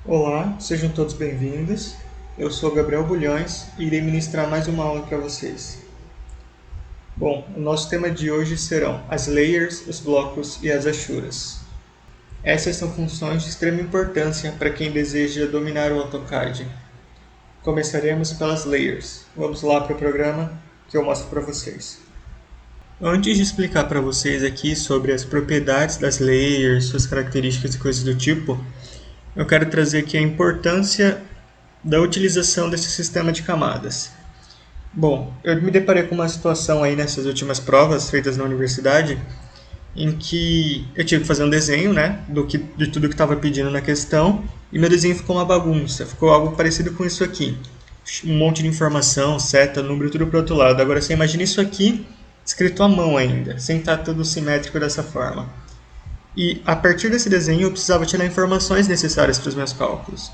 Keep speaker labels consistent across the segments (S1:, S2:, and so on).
S1: Olá, sejam todos bem-vindos. Eu sou Gabriel Bulhões e irei ministrar mais uma aula para vocês. Bom, o nosso tema de hoje serão as layers, os blocos e as achuras. Essas são funções de extrema importância para quem deseja dominar o AutoCAD. Começaremos pelas layers. Vamos lá para o programa que eu mostro para vocês. Antes de explicar para vocês aqui sobre as propriedades das layers, suas características e coisas do tipo, eu quero trazer aqui a importância da utilização desse sistema de camadas. Bom, eu me deparei com uma situação aí nessas últimas provas feitas na universidade, em que eu tive que fazer um desenho, né, de tudo que estava pedindo na questão, e meu desenho ficou uma bagunça, ficou algo parecido com isso aqui. Um monte de informação, seta, número, tudo para o outro lado. Agora você imagina isso aqui escrito à mão ainda, sem estar tudo simétrico dessa forma. E a partir desse desenho eu precisava tirar informações necessárias para os meus cálculos.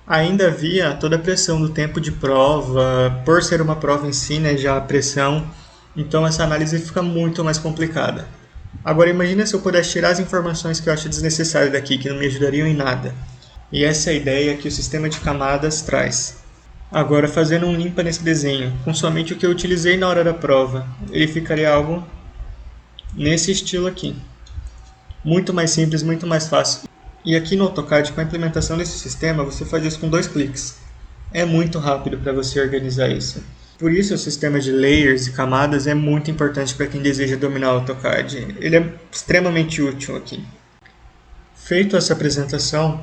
S1: Ainda havia toda a pressão do tempo de prova, por ser uma prova em si, né, já a pressão, então essa análise fica muito mais complicada. Agora imagina se eu pudesse tirar as informações que eu acho desnecessárias daqui, que não me ajudariam em nada. E essa é a ideia que o sistema de camadas traz. Agora, fazendo um limpa nesse desenho, com somente o que eu utilizei na hora da prova, ele ficaria algo nesse estilo aqui. Muito mais simples, muito mais fácil. E aqui no AutoCAD, com a implementação desse sistema, você faz isso com 2 cliques. É muito rápido para você organizar isso. Por isso, o sistema de layers e camadas é muito importante para quem deseja dominar o AutoCAD. Ele é extremamente útil aqui. Feito essa apresentação,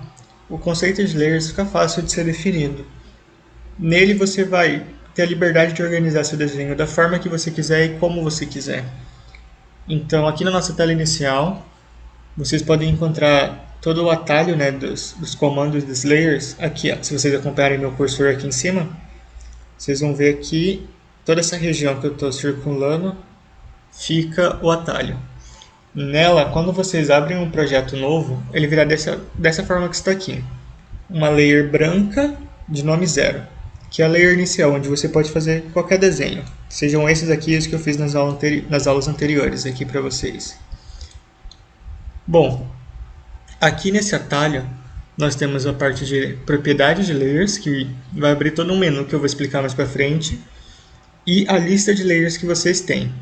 S1: o conceito de layers fica fácil de ser definido. Nele você vai ter a liberdade de organizar seu desenho da forma que você quiser e como você quiser. Então, aqui na nossa tela inicial, vocês podem encontrar todo o atalho, né, dos comandos dos layers. Aqui, ó, se vocês acompanharem meu cursor aqui em cima, vocês vão ver aqui toda essa região que eu estou circulando, fica o atalho. Nela, quando vocês abrem um projeto novo, ele virá dessa forma que está aqui. Uma layer branca de nome 0, que é a layer inicial, onde você pode fazer qualquer desenho. Sejam esses aqui os que eu fiz nas aulas anteriores aqui para vocês. Bom, aqui nesse atalho nós temos a parte de propriedades de layers, que vai abrir todo um menu que eu vou explicar mais para frente, e a lista de layers que vocês têm.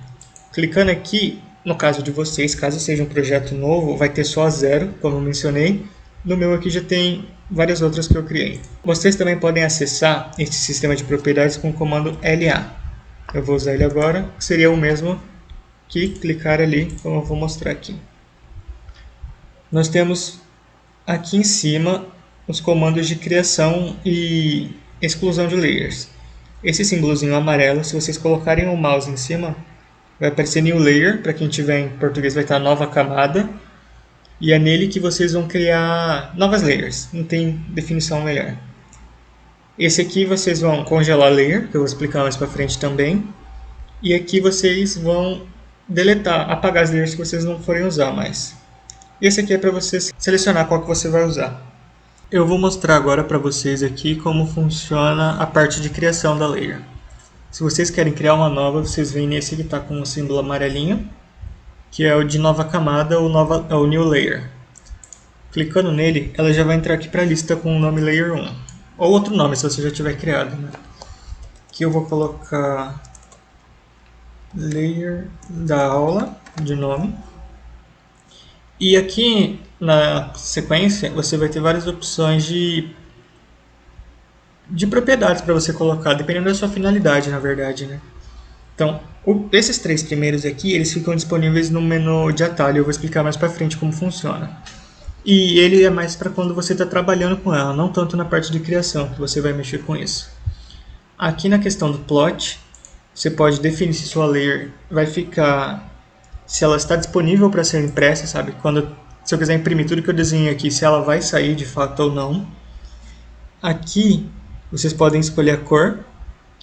S1: Clicando aqui, no caso de vocês, caso seja um projeto novo, vai ter só a 0, como eu mencionei. No meu aqui já tem várias outras que eu criei. Vocês também podem acessar esse sistema de propriedades com o comando LA. Eu vou usar ele agora, que seria o mesmo que clicar ali, como eu vou mostrar aqui. Nós temos aqui em cima os comandos de criação e exclusão de layers. Esse símbolozinho amarelo, se vocês colocarem o mouse em cima, vai aparecer New Layer, para quem tiver em português vai estar nova camada, e é nele que vocês vão criar novas layers, não tem definição melhor. Esse aqui vocês vão congelar layer, que eu vou explicar mais para frente também, e aqui vocês vão deletar, apagar as layers que vocês não forem usar mais. Esse aqui é para você selecionar qual que você vai usar. Eu vou mostrar agora para vocês aqui como funciona a parte de criação da layer. Se vocês querem criar uma nova, vocês vêm nesse que está com o símbolo amarelinho, que é o de nova camada ou o New Layer. Clicando nele, ela já vai entrar aqui para a lista com o nome Layer 1. Ou outro nome, se você já tiver criado, né? Aqui eu vou colocar Layer da aula, de nome. E aqui na sequência você vai ter várias opções de propriedades para você colocar, dependendo da sua finalidade, na verdade, né? Então, esses 3 primeiros aqui, eles ficam disponíveis no menu de atalho, eu vou explicar mais para frente como funciona. E ele é mais para quando você está trabalhando com ela, não tanto na parte de criação, que você vai mexer com isso. Aqui na questão do plot, você pode definir se sua layer vai ficar, se ela está disponível para ser impressa, sabe? Se eu quiser imprimir tudo que eu desenhei aqui, se ela vai sair de fato ou não. Aqui, vocês podem escolher a cor.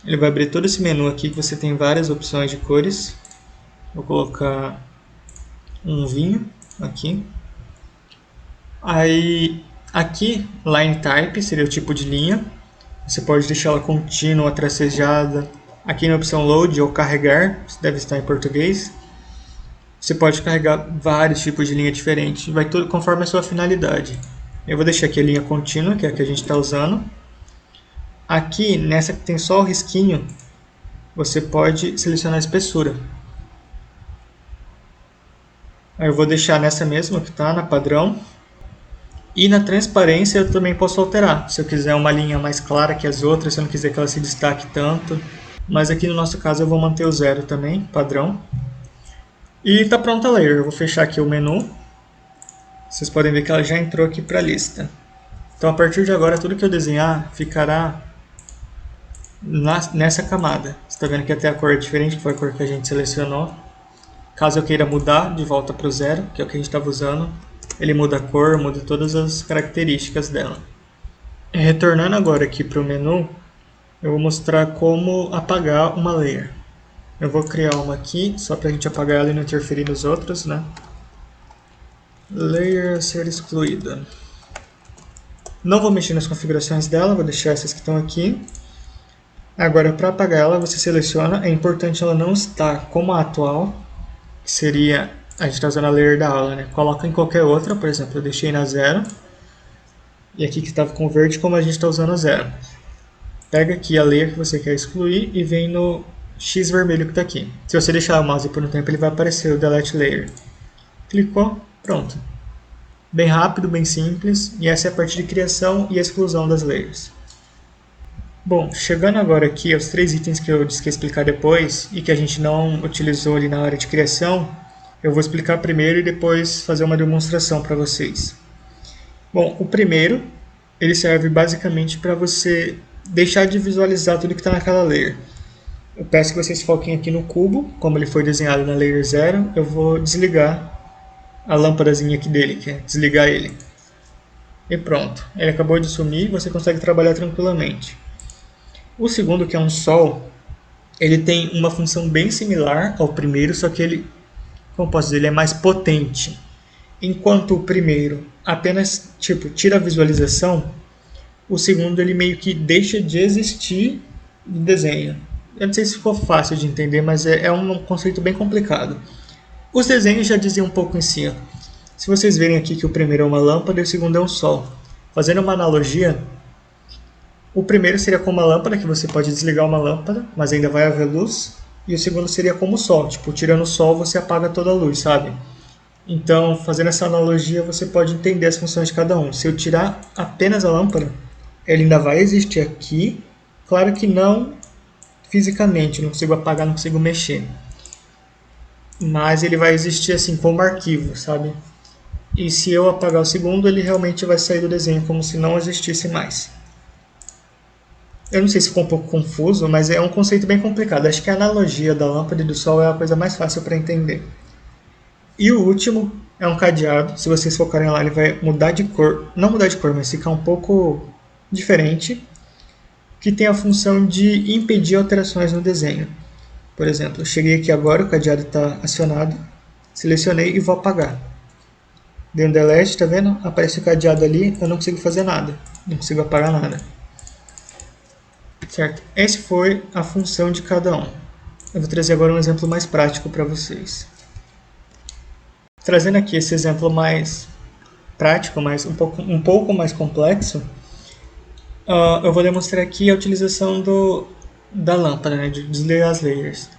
S1: Ele vai abrir todo esse menu aqui, que você tem várias opções de cores. Vou colocar um vinho aqui. Aí, aqui, Line Type seria o tipo de linha. Você pode deixar ela contínua, tracejada. Aqui na opção Load ou Carregar, deve estar em português. Você pode carregar vários tipos de linha diferentes, vai tudo conforme a sua finalidade. Eu vou deixar aqui a linha contínua, que é a que a gente está usando. Aqui, nessa que tem só o risquinho, você pode selecionar a espessura. Aí eu vou deixar nessa mesma que está, na padrão. E na transparência eu também posso alterar. Se eu quiser uma linha mais clara que as outras, se eu não quiser que ela se destaque tanto. Mas aqui no nosso caso eu vou manter o 0 também, padrão. E está pronta a layer. Eu vou fechar aqui o menu. Vocês podem ver que ela já entrou aqui para a lista. Então a partir de agora tudo que eu desenhar ficará nessa camada. Você está vendo que até a cor é diferente, que foi a cor que a gente selecionou. Caso eu queira mudar de volta para o 0, que é o que a gente estava usando, ele muda a cor, muda todas as características dela. Retornando agora aqui para o menu, eu vou mostrar como apagar uma layer. Eu vou criar uma aqui, só para a gente apagar ela e não interferir nos outros, né? Layer a ser excluída. Não vou mexer nas configurações dela, vou deixar essas que estão aqui. Agora, para apagar ela, você seleciona. É importante ela não estar como a atual, que seria, a gente está usando a layer da aula, né? Coloca em qualquer outra, por exemplo, eu deixei na 0. E aqui que estava com verde, como a gente está usando a 0. Pega aqui a layer que você quer excluir e vem no X vermelho que está aqui. Se você deixar o mouse por um tempo, ele vai aparecer o Delete Layer. Clicou, pronto. Bem rápido, bem simples, e essa é a parte de criação e exclusão das layers. Bom, chegando agora aqui aos 3 itens que eu disse que ia explicar depois e que a gente não utilizou ali na hora de criação, eu vou explicar primeiro e depois fazer uma demonstração para vocês. Bom, o primeiro, ele serve basicamente para você deixar de visualizar tudo que está naquela layer. Eu peço que vocês foquem aqui no cubo, como ele foi desenhado na layer 0, eu vou desligar a lâmpadazinha aqui dele, que é desligar ele. E pronto, ele acabou de sumir e você consegue trabalhar tranquilamente. O segundo, que é um sol, ele tem uma função bem similar ao primeiro, só que ele, como posso dizer, ele é mais potente. Enquanto o primeiro apenas tira a visualização, o segundo ele meio que deixa de existir no desenho. Eu não sei se ficou fácil de entender, mas é um conceito bem complicado. Os desenhos já diziam um pouco em si. Ó. Se vocês verem aqui que o primeiro é uma lâmpada e o segundo é um sol. Fazendo uma analogia, o primeiro seria como uma lâmpada, que você pode desligar uma lâmpada, mas ainda vai haver luz. E o segundo seria como o sol, tipo, tirando o sol você apaga toda a luz, sabe? Então, fazendo essa analogia, você pode entender as funções de cada um. Se eu tirar apenas a lâmpada, ela ainda vai existir aqui. Claro que não fisicamente, não consigo apagar, não consigo mexer. Mas ele vai existir assim como arquivo, sabe? E se eu apagar o segundo, ele realmente vai sair do desenho como se não existisse mais. Eu não sei se ficou um pouco confuso, mas é um conceito bem complicado. Acho que a analogia da lâmpada e do sol é a coisa mais fácil para entender. E o último é um cadeado. Se vocês focarem lá, ele vai mudar de cor. Não mudar de cor, mas ficar um pouco diferente. Que tem a função de impedir alterações no desenho. Por exemplo, eu cheguei aqui agora, o cadeado está acionado. Selecionei e vou apagar. Dei um delete, tá vendo? Aparece o cadeado ali, eu não consigo fazer nada. Não consigo apagar nada. Certo? Essa foi a função de cada um. Eu vou trazer agora um exemplo mais prático para vocês. Trazendo aqui esse exemplo mais prático, mas um pouco mais complexo, eu vou demonstrar aqui a utilização da lâmpada, né, de desligar as layers.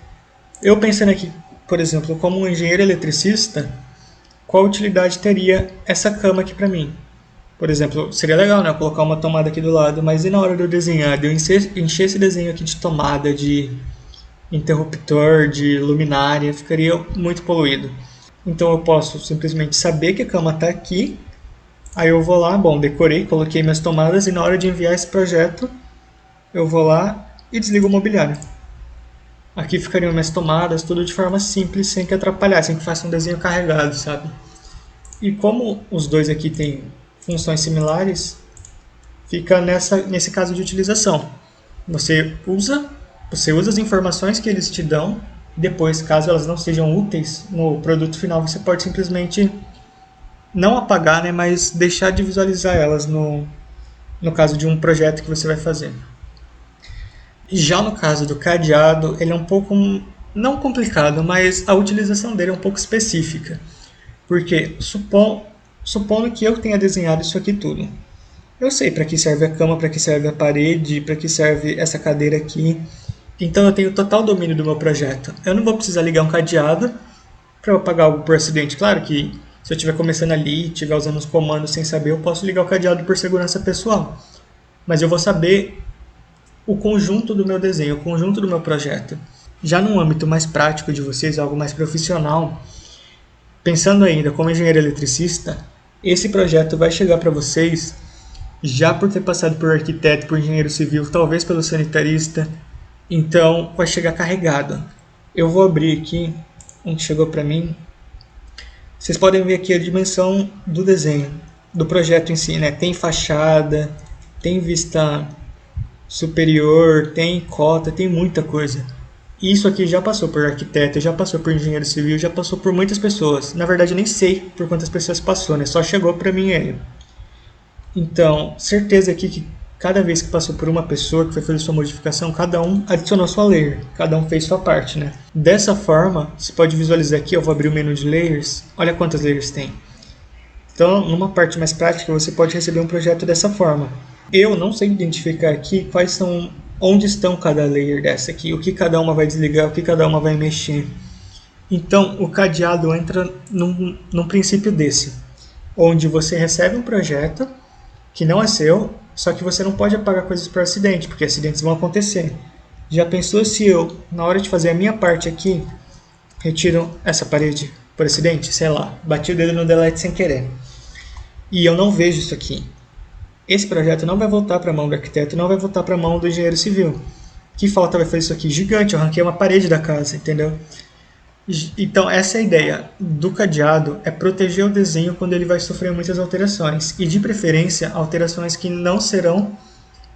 S1: Eu pensando aqui, por exemplo, como um engenheiro eletricista, qual utilidade teria essa cama aqui para mim? Por exemplo, seria legal, né, eu colocar uma tomada aqui do lado, mas e na hora de eu desenhar, de eu encher esse desenho aqui de tomada, de interruptor, de luminária, ficaria muito poluído. Então eu posso simplesmente saber que a cama está aqui, aí eu vou lá, bom, decorei, coloquei minhas tomadas e na hora de enviar esse projeto, eu vou lá e desligo o mobiliário. Aqui ficariam minhas tomadas, tudo de forma simples, sem que atrapalhar, sem que faça um desenho carregado, sabe? E como os dois aqui têm funções similares, fica nesse caso de utilização. Você usa as informações que eles te dão, depois, caso elas não sejam úteis no produto final, você pode simplesmente não apagar, né, mas deixar de visualizar elas no caso de um projeto que você vai fazer. Já no caso do cadeado, ele é um pouco, não complicado, mas a utilização dele é um pouco específica. Porque Supondo que eu tenha desenhado isso aqui tudo. Eu sei para que serve a cama, para que serve a parede, para que serve essa cadeira aqui. Então eu tenho total domínio do meu projeto. Eu não vou precisar ligar um cadeado para eu apagar algo por acidente. Claro que se eu estiver começando ali, estiver usando os comandos sem saber, eu posso ligar o cadeado por segurança pessoal. Mas eu vou saber o conjunto do meu desenho, o conjunto do meu projeto. Já num âmbito mais prático de vocês, algo mais profissional, pensando ainda como engenheiro eletricista, esse projeto vai chegar para vocês já por ter passado por arquiteto, por engenheiro civil, talvez pelo sanitarista, então vai chegar carregado. Eu vou abrir aqui um que chegou para mim. Vocês podem ver aqui a dimensão do desenho, do projeto em si, né? Tem fachada, tem vista superior, tem cota, tem muita coisa. Isso aqui já passou por arquiteto, já passou por engenheiro civil, já passou por muitas pessoas. Na verdade, eu nem sei por quantas pessoas passou, né? Só chegou para mim ele. Então, certeza aqui que cada vez que passou por uma pessoa que foi fazer sua modificação, cada um adicionou sua layer, cada um fez sua parte, né? Dessa forma, você pode visualizar aqui, eu vou abrir o menu de layers, olha quantas layers tem. Então, numa parte mais prática, você pode receber um projeto dessa forma. Eu não sei identificar aqui quais são, onde estão cada layer dessa aqui, o que cada uma vai desligar, o que cada uma vai mexer. Então, o cadeado entra num princípio desse, onde você recebe um projeto que não é seu, só que você não pode apagar coisas por acidente, porque acidentes vão acontecer. Já pensou se eu, na hora de fazer a minha parte aqui, retiro essa parede por acidente? Sei lá, bati o dedo no delete sem querer. E eu não vejo isso aqui. Esse projeto não vai voltar para a mão do arquiteto, não vai voltar para a mão do engenheiro civil. Que falta vai fazer isso aqui? Gigante, eu arranquei uma parede da casa, entendeu? Então, essa é a ideia do cadeado, é proteger o desenho quando ele vai sofrer muitas alterações. E, de preferência, alterações que não serão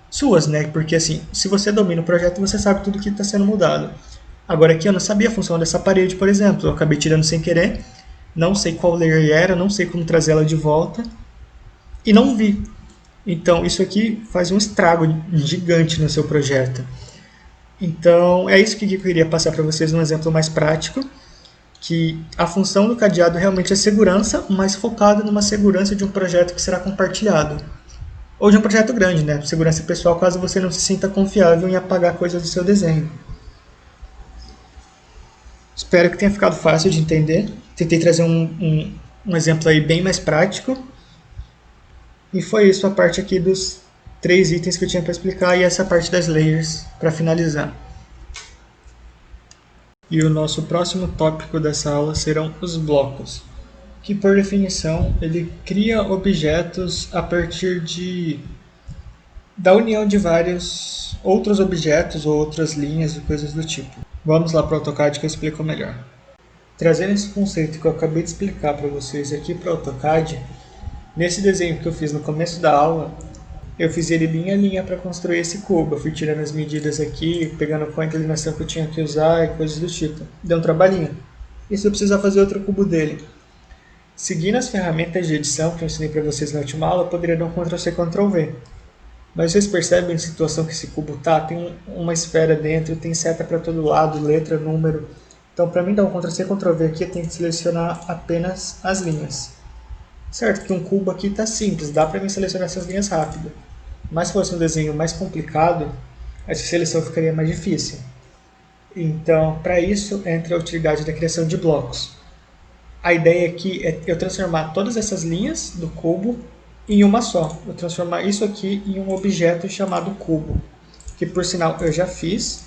S1: suas, né? Porque, assim, se você domina o projeto, você sabe tudo que está sendo mudado. Agora, aqui eu não sabia a função dessa parede, por exemplo. Eu acabei tirando sem querer, não sei qual layer era, não sei como trazer ela de volta, e não vi. Então, isso aqui faz um estrago gigante no seu projeto. Então, é isso que eu queria passar para vocês num exemplo mais prático, que a função do cadeado realmente é segurança, mas focado numa segurança de um projeto que será compartilhado. Ou de um projeto grande, né? Segurança pessoal, caso você não se sinta confiável em apagar coisas do seu desenho. Espero que tenha ficado fácil de entender. Tentei trazer um exemplo aí bem mais prático. E foi isso a parte aqui dos 3 itens que eu tinha para explicar e essa parte das layers para finalizar. E o nosso próximo tópico dessa aula serão os blocos, que por definição ele cria objetos a partir da união de vários outros objetos ou outras linhas e coisas do tipo. Vamos lá para o AutoCAD que eu explico melhor. Trazendo esse conceito que eu acabei de explicar para vocês aqui para o AutoCAD, nesse desenho que eu fiz no começo da aula, eu fiz ele linha a linha para construir esse cubo. Eu fui tirando as medidas aqui, pegando qual inclinação que eu tinha que usar e coisas do tipo. Deu um trabalhinho. E se eu precisar fazer outro cubo dele? Seguindo as ferramentas de edição que eu ensinei para vocês na última aula, eu poderia dar um Ctrl+C, Ctrl+V. Mas vocês percebem a situação que esse cubo tá? Tem uma esfera dentro, tem seta para todo lado, letra, número. Então, para mim dar um Ctrl+C, Ctrl+V aqui, eu tenho que selecionar apenas as linhas. Certo que um cubo aqui está simples, dá para mim selecionar essas linhas rápido. Mas se fosse um desenho mais complicado, essa seleção ficaria mais difícil. Então, para isso, entra a utilidade da criação de blocos. A ideia aqui é eu transformar todas essas linhas do cubo em uma só. Eu transformar isso aqui em um objeto chamado cubo, que por sinal eu já fiz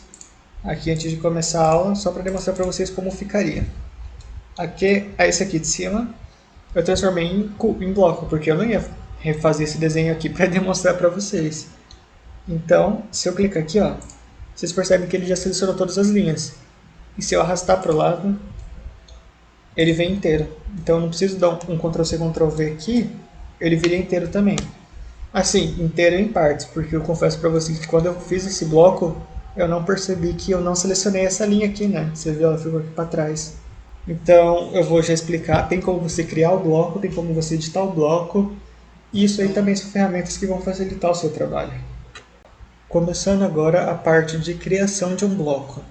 S1: aqui antes de começar a aula, só para demonstrar para vocês como ficaria. Aqui é esse aqui de cima, eu transformei em bloco, porque eu não ia refazer esse desenho aqui para demonstrar para vocês. Então, se eu clicar aqui, ó, vocês percebem que ele já selecionou todas as linhas. E se eu arrastar para o lado, ele vem inteiro. Então eu não preciso dar um Ctrl+C, Ctrl+V aqui, ele vira inteiro também. Assim, inteiro em partes, porque eu confesso para vocês que quando eu fiz esse bloco, eu não percebi que eu não selecionei essa linha aqui, né? Você viu, ela ficou aqui para trás. Então eu vou já explicar, tem como você criar o bloco, tem como você editar o bloco, e isso aí também são ferramentas que vão facilitar o seu trabalho. Começando agora a parte de criação de um bloco.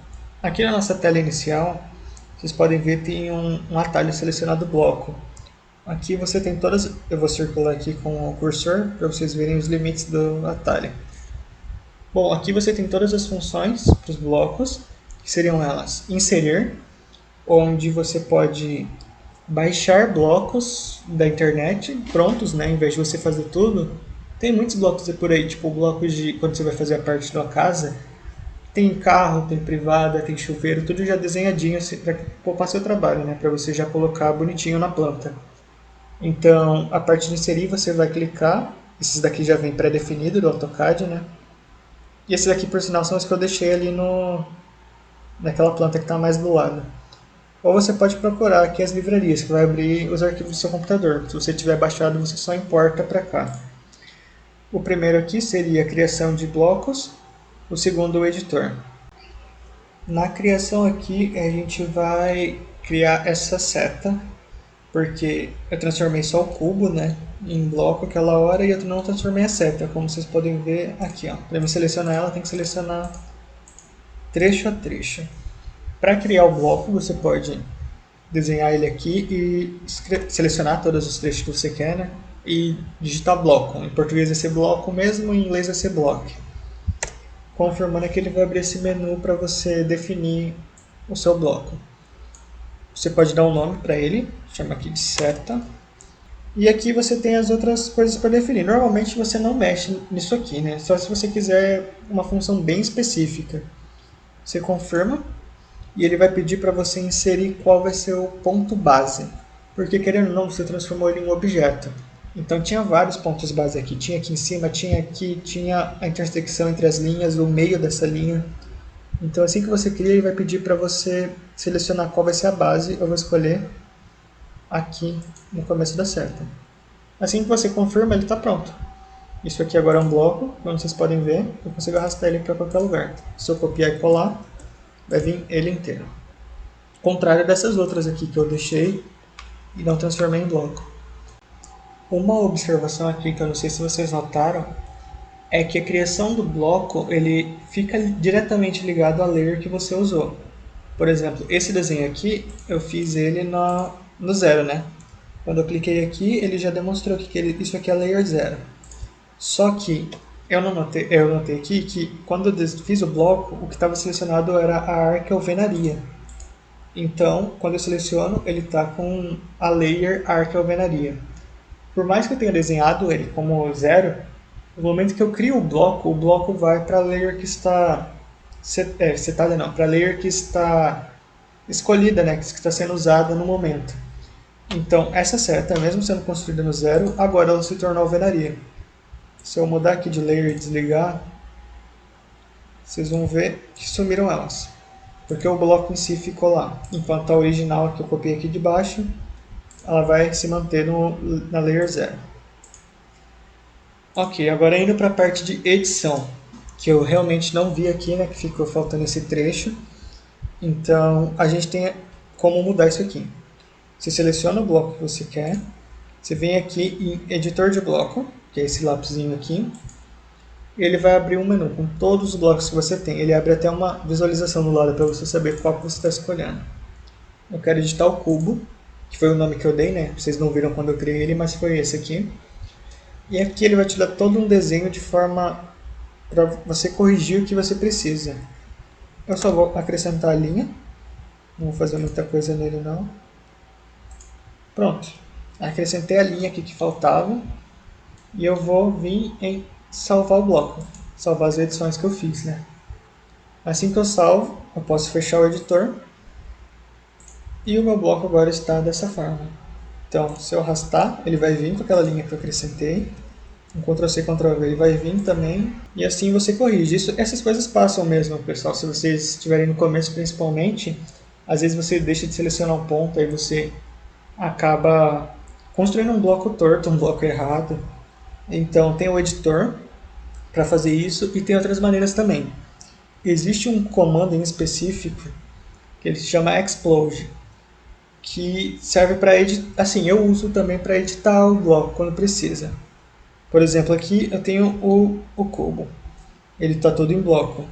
S1: Aqui na nossa tela inicial, vocês podem ver que tem um atalho selecionado bloco, Aqui você tem todas, eu vou circular aqui com o cursor para vocês verem os limites do atalho. Bom, aqui você tem todas as funções para os blocos, que seriam elas: inserir, onde você pode baixar blocos da internet prontos, né, em vez de você fazer tudo. Tem muitos blocos por aí, tipo blocos de quando você vai fazer a parte da casa. Tem carro, tem privada, tem chuveiro, tudo já desenhadinho assim, para poupar seu trabalho, né, para você já colocar bonitinho na planta. Então, a parte de inserir você vai clicar, esses daqui já vem pré-definido do AutoCAD, né? E esses aqui, por sinal, são os que eu deixei ali naquela planta que está mais do lado. Ou você pode procurar aqui as livrarias, que vai abrir os arquivos do seu computador. Se você tiver baixado, você só importa para cá. O primeiro aqui seria a criação de blocos, o segundo o editor. Na criação aqui, a gente vai criar essa seta, porque eu transformei só o cubo, né, em bloco aquela hora e eu não transformei a seta, como vocês podem ver aqui. Para me selecionar ela, tem que selecionar trecho a trecho. Para criar o bloco, você pode desenhar ele aqui e selecionar todos os trechos que você quer, né? E digitar bloco. Em português vai ser bloco mesmo, em inglês vai ser block. Confirmando que ele vai abrir esse menu para você definir o seu bloco. Você pode dar um nome para ele, chama aqui de seta. E aqui você tem as outras coisas para definir. Normalmente você não mexe nisso aqui, né? Só se você quiser uma função bem específica. Você confirma e ele vai pedir para você inserir qual vai ser o ponto base. Porque querendo ou não, você transformou ele em um objeto. Então tinha vários pontos base aqui. Tinha aqui em cima, tinha aqui, tinha a intersecção entre as linhas, o meio dessa linha. Então assim que você cria, ele vai pedir para você selecionar qual vai ser a base. Eu vou escolher aqui no começo da seta. Assim que você confirma, ele está pronto. Isso aqui agora é um bloco, como vocês podem ver, eu consigo arrastar ele para qualquer lugar. Se eu copiar e colar, vai vir ele inteiro. Contrário dessas outras aqui que eu deixei e não transformei em bloco. Uma observação aqui que eu não sei se vocês notaram é que a criação do bloco ele fica diretamente ligado à layer que você usou. Por exemplo, esse desenho aqui eu fiz ele no zero, né? Quando eu cliquei aqui, ele já demonstrou que isso aqui é layer 0. Só que eu notei aqui que quando eu fiz o bloco, o que estava selecionado era a arca alvenaria. Então, quando eu seleciono, ele está com a layer arca alvenaria. Por mais que eu tenha desenhado ele como 0, no momento que eu crio o bloco vai para a layer que está setada, não, para a layer que está escolhida, né, que está sendo usada no momento. Então, essa seta, mesmo sendo construída no 0, agora ela se tornou alvenaria. Se eu mudar aqui de layer e desligar, vocês vão ver que sumiram elas. Porque o bloco em si ficou lá. Enquanto a original que eu copiei aqui de baixo, ela vai se manter na layer 0. Ok, agora indo para a parte de edição, que eu realmente não vi aqui, né, que ficou faltando esse trecho. Então, a gente tem como mudar isso aqui. Você seleciona o bloco que você quer, você vem aqui em editor de bloco, que é esse lapisinho aqui, e ele vai abrir um menu com todos os blocos que você tem. Ele abre até uma visualização do lado para você saber qual que você está escolhendo. Eu quero editar o cubo, que foi o nome que eu dei, né? Vocês não viram quando eu criei ele, mas foi esse aqui. E aqui ele vai te dar todo um desenho de forma para você corrigir o que você precisa. Eu só vou acrescentar a linha, não vou fazer muita coisa nele não. Pronto, acrescentei a linha aqui que faltava e eu vou vir em salvar o bloco, salvar as edições que eu fiz, né? Assim que eu salvo, eu posso fechar o editor e o meu bloco agora está dessa forma. Então, se eu arrastar, ele vai vir com aquela linha que eu acrescentei. Um Ctrl+C, Ctrl+V, ele vai vir também. E assim você corrige. Essas coisas passam mesmo, pessoal. Se vocês estiverem no começo, principalmente, às vezes você deixa de selecionar um ponto, aí você acaba construindo um bloco torto, um bloco errado. Então, tem o editor para fazer isso e tem outras maneiras também. Existe um comando em específico que ele se chama explode, que serve para editar. Assim, eu uso também para editar o bloco quando precisa. Por exemplo, aqui eu tenho o cubo. Ele está todo em bloco.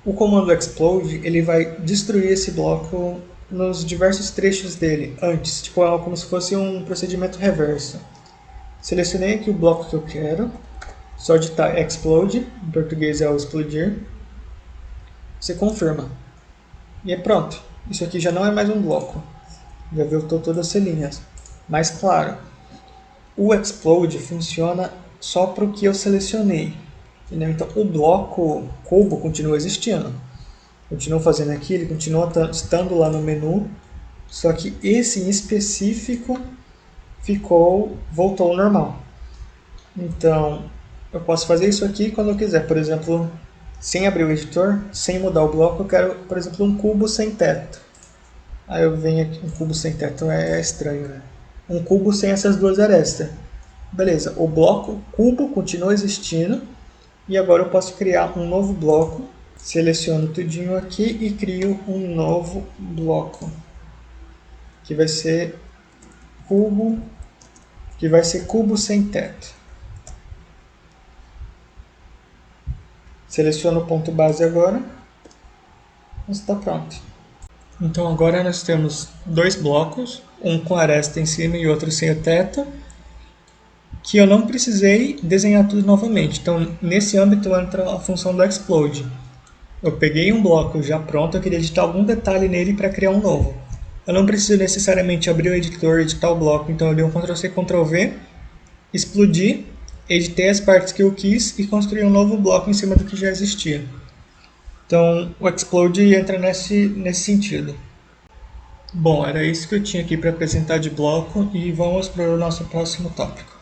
S1: O comando explode ele vai destruir esse bloco nos diversos trechos dele antes, tipo, é como se fosse um procedimento reverso. Selecionei aqui o bloco que eu quero, só digitar explode, em português é o explodir. Você confirma. E é pronto. Isso aqui já não é mais um bloco. Já voltou todas as linhas. Mas claro, o explode funciona só para o que eu selecionei. Entendeu? Então o bloco cubo continua existindo. Continuo fazendo aqui, ele continua estando lá no menu. Só que esse em específico voltou ao normal. Então eu posso fazer isso aqui quando eu quiser. Por exemplo, sem abrir o editor, sem mudar o bloco, eu quero, por exemplo, um cubo sem teto. Aí eu venho aqui, um cubo sem teto é estranho, né? Um cubo sem essas duas arestas. Beleza, o bloco cubo continua existindo. E agora eu posso criar um novo bloco. Seleciono tudinho aqui e crio um novo bloco. Que vai ser cubo sem teto. Seleciono o ponto base agora. Está pronto. Então agora nós temos dois blocos, um com aresta em cima e outro sem o teto, que eu não precisei desenhar tudo novamente. Então nesse âmbito entra a função do explode. Eu peguei um bloco já pronto, eu queria editar algum detalhe nele para criar um novo. Eu não preciso necessariamente abrir o editor e editar o bloco, então eu dei um Ctrl+C, Ctrl+V, explodi, editei as partes que eu quis e construí um novo bloco em cima do que já existia. Então o explode entra nesse sentido. Bom, era isso que eu tinha aqui para apresentar de bloco e vamos para o nosso próximo tópico.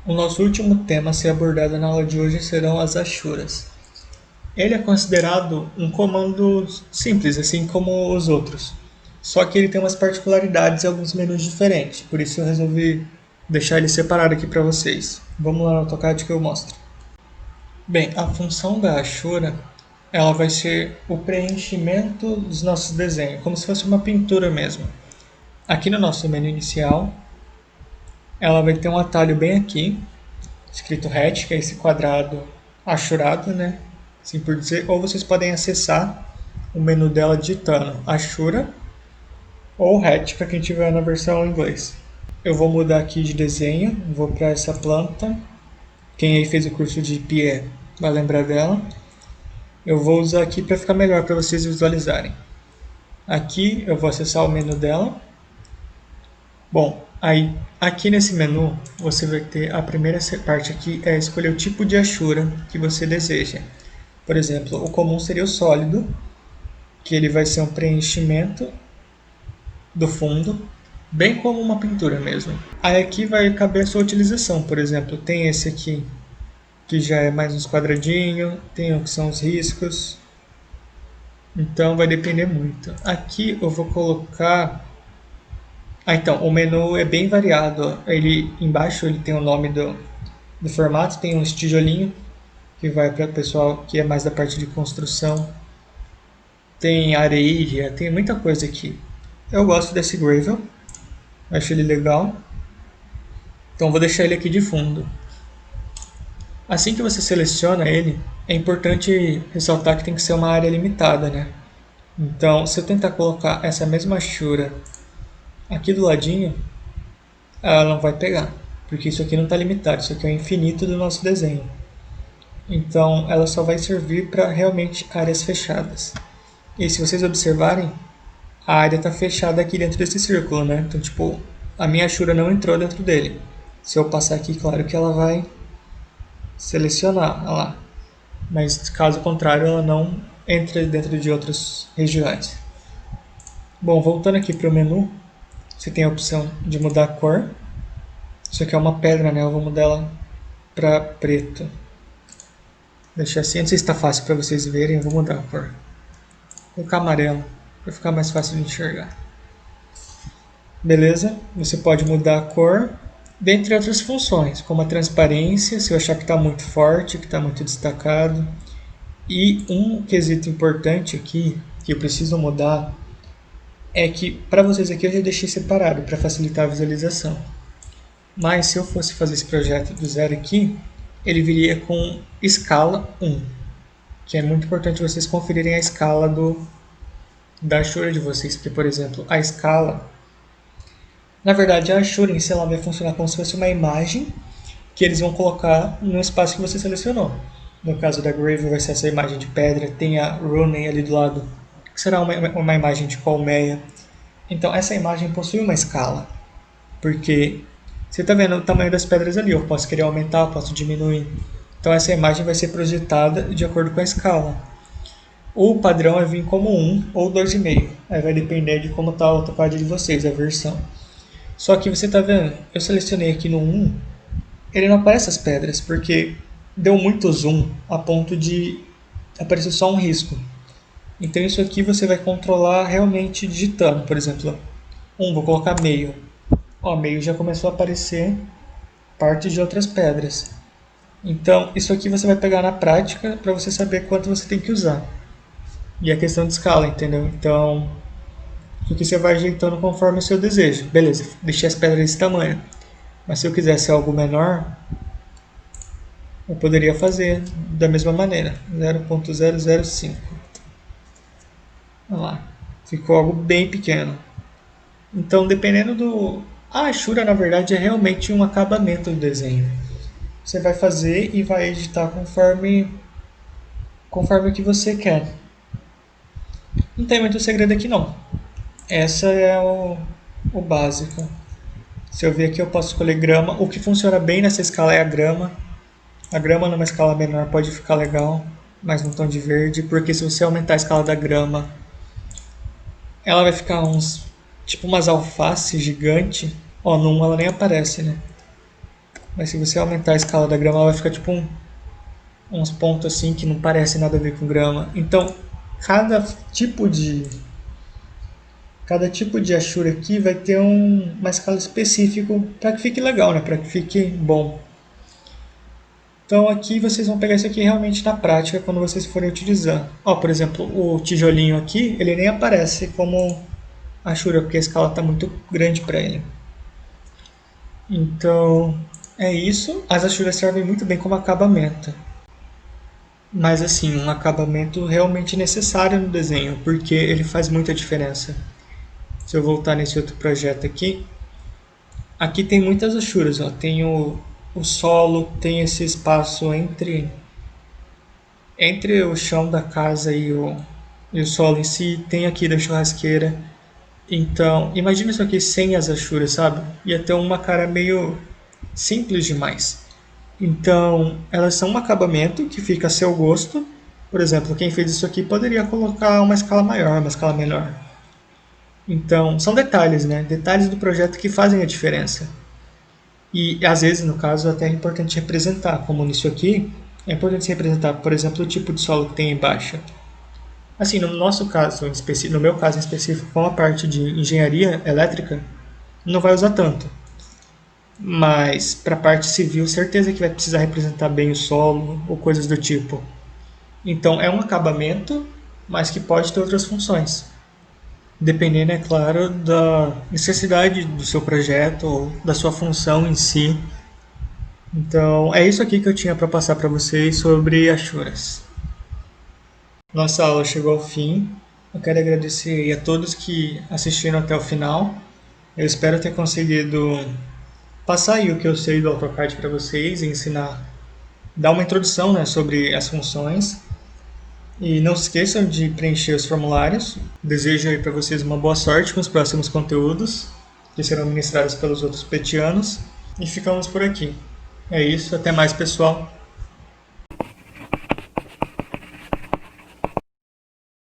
S1: O nosso último tema a ser abordado na aula de hoje serão as achuras. Ele é considerado um comando simples, assim como os outros. Só que ele tem umas particularidades e alguns menus diferentes, por isso eu resolvi deixar ele separado aqui para vocês. Vamos lá no AutoCAD que eu mostro. Bem, a função da achura ela vai ser o preenchimento dos nossos desenhos, como se fosse uma pintura mesmo. Aqui no nosso menu inicial, ela vai ter um atalho bem aqui, escrito hatch, que é esse quadrado achurado, né? Assim por dizer. Ou vocês podem acessar o menu dela digitando achura ou hatch para quem tiver na versão em inglês. Eu vou mudar aqui de desenho, vou para essa planta. Quem aí fez o curso de PE vai lembrar dela. Eu vou usar aqui para ficar melhor para vocês visualizarem. Aqui eu vou acessar o menu dela. Bom, aí aqui nesse menu você vai ter a primeira parte aqui é escolher o tipo de achura que você deseja. Por exemplo, o comum seria o sólido, que ele vai ser um preenchimento do fundo, bem como uma pintura mesmo. Aí aqui vai caber a sua utilização. Por exemplo, tem esse aqui que já é mais uns quadradinhos, tem o que são os riscos. Então vai depender muito. Aqui eu vou colocar... então, o menu é bem variado. Ele, embaixo ele tem o nome do formato, tem uns tijolinhos, que vai para o pessoal que é mais da parte de construção. Tem areia, tem muita coisa aqui. Eu gosto desse gravel, acho ele legal. Então vou deixar ele aqui de fundo. Assim que você seleciona ele, é importante ressaltar que tem que ser uma área limitada, né? Então, se eu tentar colocar essa mesma achura aqui do ladinho, ela não vai pegar, porque isso aqui não está limitado, isso aqui é o infinito do nosso desenho. Então, ela só vai servir para realmente áreas fechadas. E se vocês observarem, a área está fechada aqui dentro desse círculo, né? Então, tipo, a minha achura não entrou dentro dele. Se eu passar aqui, claro que ela vai selecionar, olha lá. Mas caso contrário, ela não entra dentro de outras regiões. Bom, voltando aqui para o menu, você tem a opção de mudar a cor. Isso aqui é uma pedra, né? Eu vou mudar ela para preto. Deixar assim, não sei se está fácil para vocês verem, eu vou mudar a cor. Vou colocar amarelo, para ficar mais fácil de enxergar. Beleza? Você pode mudar a cor, dentre outras funções, como a transparência, se eu achar que está muito forte, que está muito destacado. E um quesito importante aqui, que eu preciso mudar, é que para vocês aqui eu já deixei separado, para facilitar a visualização. Mas se eu fosse fazer esse projeto do zero aqui, ele viria com escala 1, que é muito importante vocês conferirem a escala do da Ashura de vocês, porque, por exemplo, a escala, na verdade, a Ashura em si ela vai funcionar como se fosse uma imagem que eles vão colocar no espaço que você selecionou. No caso da Gravel vai ser essa imagem de pedra, tem a Ronin ali do lado, que será uma imagem de colmeia. Então essa imagem possui uma escala, porque você está vendo o tamanho das pedras ali, eu posso querer aumentar, eu posso diminuir. Então essa imagem vai ser projetada de acordo com a escala. O padrão é vir como 1 ou 2,5. Aí vai depender de como está a AutoCAD de vocês, a versão. Só que você está vendo, eu selecionei aqui no 1, ele não aparece as pedras, porque deu muito zoom a ponto de aparecer só um risco. Então isso aqui você vai controlar realmente digitando. Por exemplo, vou colocar meio. Ó, meio já começou a aparecer parte de outras pedras. Então isso aqui você vai pegar na prática para você saber quanto você tem que usar. E a questão de escala, entendeu? Então, o que você vai ajeitando conforme o seu desejo. Beleza, deixei as pedras desse tamanho. Mas se eu quisesse algo menor, eu poderia fazer da mesma maneira. 0.005. Olha lá. Ficou algo bem pequeno. Então, dependendo do... A Ashura, na verdade, é realmente um acabamento do desenho. Você vai fazer e vai editar conforme o que você quer. Não tem muito segredo aqui, não. Essa é o básico. Se eu ver aqui, eu posso escolher grama. O que funciona bem nessa escala é a grama. A grama numa escala menor pode ficar legal, mas num tom de verde, porque se você aumentar a escala da grama, ela vai ficar tipo umas alface gigante. Ó, no 1 ela nem aparece, né? Mas se você aumentar a escala da grama, ela vai ficar tipo uns pontos assim que não parece nada a ver com grama. Então, cada tipo de cada tipo de Ashura aqui vai ter uma escala específica para que fique legal, né? Para que fique bom. Então aqui vocês vão pegar isso aqui realmente na prática quando vocês forem utilizar. Ó, por exemplo, o tijolinho aqui, ele nem aparece como Ashura, porque a escala está muito grande para ele. Então, é isso. As Ashuras servem muito bem como acabamento. Mas assim, um acabamento realmente necessário no desenho, porque ele faz muita diferença. Se eu voltar nesse outro projeto aqui tem muitas Ashuras, ó. Tem o solo, tem esse espaço entre o chão da casa e o solo em si, tem aqui da churrasqueira. Então, imagina isso aqui sem as Ashuras, sabe? Ia ter uma cara meio simples demais. Então, elas são um acabamento que fica a seu gosto. Por exemplo, quem fez isso aqui poderia colocar uma escala maior, uma escala menor. Então, são detalhes, né? Detalhes do projeto que fazem a diferença. E, às vezes, no caso, até é importante representar, como nisso aqui, é importante representar, por exemplo, o tipo de solo que tem embaixo. Assim, no nosso caso, no meu caso em específico, com a parte de engenharia elétrica, não vai usar tanto. Mas para a parte civil, certeza que vai precisar representar bem o solo ou coisas do tipo. Então é um acabamento, mas que pode ter outras funções. Dependendo, é claro, da necessidade do seu projeto ou da sua função em si. Então é isso aqui que eu tinha para passar para vocês sobre Ashuras. Nossa aula chegou ao fim. Eu quero agradecer a todos que assistiram até o final. Eu espero ter conseguido passar aí o que eu sei do AutoCAD para vocês e ensinar, dar uma introdução, né, sobre as funções. E não se esqueçam de preencher os formulários. Desejo aí para vocês uma boa sorte com os próximos conteúdos que serão ministrados pelos outros petianos. E ficamos por aqui. É isso, até mais, pessoal.